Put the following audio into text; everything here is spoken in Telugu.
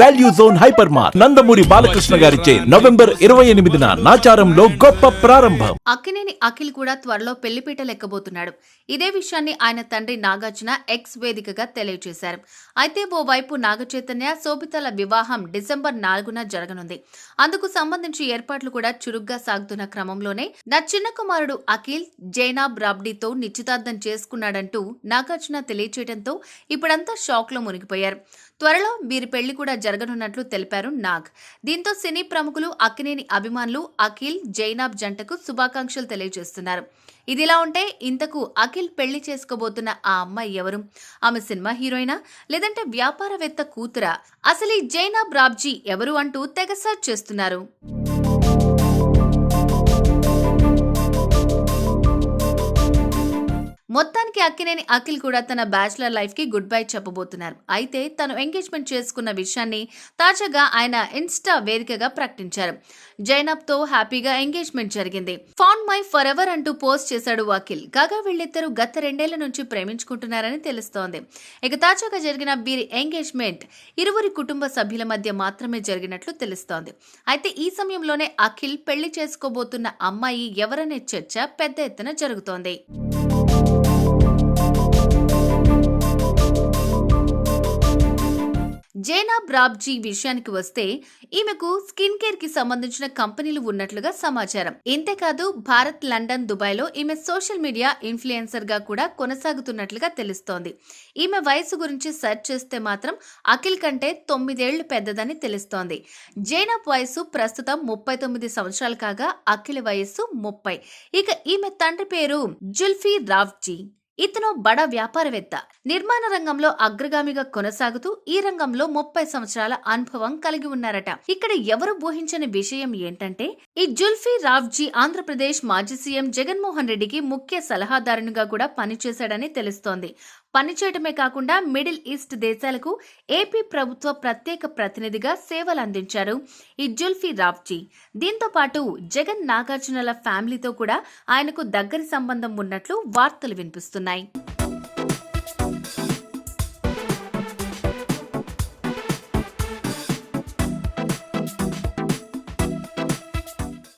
Value zone hyper mart Nandamuri Balakrishna గారిచే నవంబర్ 28న నాచారంలో గొప్ప ప్రారంభం. అక్కినేని అఖిల్ కూడా త్వరలో పెళ్లిపీట లెక్కబోతున్నాడు. ఇదే విషయాన్ని ఆయన తండ్రి నాగార్జున ఎక్స్ వేదికగా తెలియజేశారు. అయితే ఓవైపు నాగచైతన్య శోభితల వివాహం డిసెంబర్ 4న జరగనుంది. అందుకు సంబంధించి ఏర్పాట్లు కూడా చురుగ్గా సాగుతున్న క్రమంలోనే నా చిన్న కుమారుడు అఖిల్ జైనాబ్ రాబ్డీతో నిశ్చితార్థం చేసుకున్నాడంటూ నాగార్జున తెలియచేయడంతో ఇప్పుడంతా షాక్ లో మునిగిపోయారు. త్వరలో వీరి పెళ్లి కూడా జరగనున్నట్లు తెలిపారు నాగ్. దీంతో సినీ ప్రముఖులు అక్కినేని అభిమానులు అఖిల్ జైనాబ్ జంటకు శుభాకాంక్షలు తెలియజేస్తున్నారు. ఇదిలా ఉంటే ఇంతకు అఖిల్ పెళ్లి చేసుకోబోతున్న ఆ అమ్మాయి ఎవరు? ఆమె సినిమా హీరోయినా లేదంటే వ్యాపారవేత్త కూతురా? అసలు ఈ జైనాబ్ రాబ్జీ ఎవరు అంటూ తెగ సర్చ్ చేస్తున్నారు. మొత్తానికి అక్కినేని అఖిల్ కూడా తన బ్యాచిలర్ లైఫ్ కి గుడ్ బై చెప్పబోతున్నారు. అయితే తను ఎంగేజ్మెంట్ చేసుకున్న విషయాన్ని తాజాగా ఆయన ఇన్స్టా వేదికగా ప్రకటించారు. జైనబ్ తో హ్యాపీగా ఎంగేజ్మెంట్ జరిగింది. ఫౌండ్ మై ఫర్ ఎవర్ అంటూ పోస్ట్ చేశాడు అఖిల్. కాగా వీళ్ళిద్దరూ గత 2 ఏళ్ల నుంచి ప్రేమించుకుంటున్నారని తెలుస్తోంది. ఇక తాజాగా జరిగిన వీరి ఎంగేజ్మెంట్ ఇరువురి కుటుంబ సభ్యుల మధ్య మాత్రమే జరిగినట్లు తెలుస్తోంది. అయితే ఈ సమయంలోనే అఖిల్ పెళ్లి చేసుకోబోతున్న అమ్మాయి ఎవరనే చర్చ పెద్ద ఎత్తున జరుగుతోంది. జైనాబ్ రాబ్జీ విషయానికి వస్తే ఈమెకు స్కిన్ కేర్ కి సంబంధించిన కంపెనీలు ఉన్నట్లుగా సమాచారం. ఇంతేకాదు భారత్, లండన్, దుబాయ్ లో ఈమె సోషల్ మీడియా ఇన్ఫ్లుయెన్సర్ గా కూడా కొనసాగుతున్నట్లుగా తెలుస్తోంది. ఈమె వయసు గురించి సెర్చ్ చేస్తే మాత్రం అఖిల్ కంటే 9 ఏళ్లు పెద్దదని తెలుస్తోంది. జైనాబ్ వయసు ప్రస్తుతం 39 సంవత్సరాలు కాగా అఖిల్ వయస్సు 30. ఇక ఈమె తండ్రి పేరు జుల్ఫీ రాబ్జీ. ఇతను బడా వ్యాపారవేత్త. నిర్మాణ రంగంలో అగ్రగామిగా కొనసాగుతూ ఈ రంగంలో 30 సంవత్సరాల అనుభవం కలిగి ఉన్నారట. ఇక్కడ ఎవరు ఊహించని విషయం ఏంటంటే ఈ జుల్ఫీ రాబ్జీ ఆంధ్రప్రదేశ్ మాజీ సీఎం జగన్మోహన్ రెడ్డికి ముఖ్య సలహాదారునిగా కూడా పనిచేశాడని తెలుస్తోంది. పనిచేయటమే కాకుండా మిడిల్ ఈస్ట్ దేశాలకు ఏపీ ప్రభుత్వ ప్రత్యేక ప్రతినిధిగా సేవలు అందించారు ఈ జుల్ఫీ రాబ్జీ. దీంతో పాటు జగన్, నాగార్జునల ఫ్యామిలీతో కూడా ఆయనకు దగ్గరి సంబంధం ఉన్నట్లు వార్తలు వినిపిస్తున్నాయి.